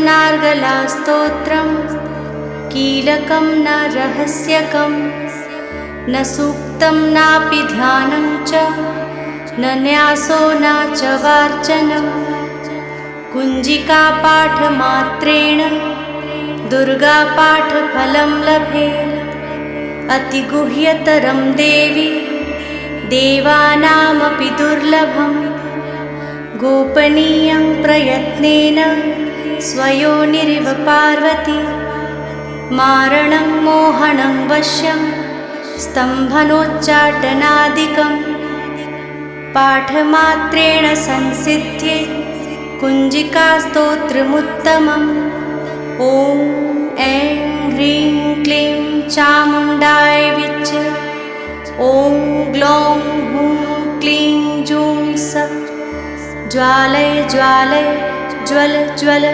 नार्गलास्तोत्रं कीलकं न रहस्यकं न सूक्तं नापि ध्यानं च न न्यासो न च वार्चनं कुञ्जिकापाठमात्रेण दुर्गापाठफलं लभे अतिगुह्यतरं देवी देवानामपि दुर्लभं गोपनीयं प्रयत्नेन स्वयोनिरिव पार्वती मारणं मोहनं वश्यं स्तम्भनोच्चाटनादिकं पाठमात्रेण संसिद्ध्ये कुञ्जिकास्तोत्रमुत्तमम् ॐ ऐं ह्रीं क्लीं चामुण्डाय विच्चे ॐ ग्लौं हूं क्लीं जूं स ज्वालय ज्वालय ज्वल ज्वल।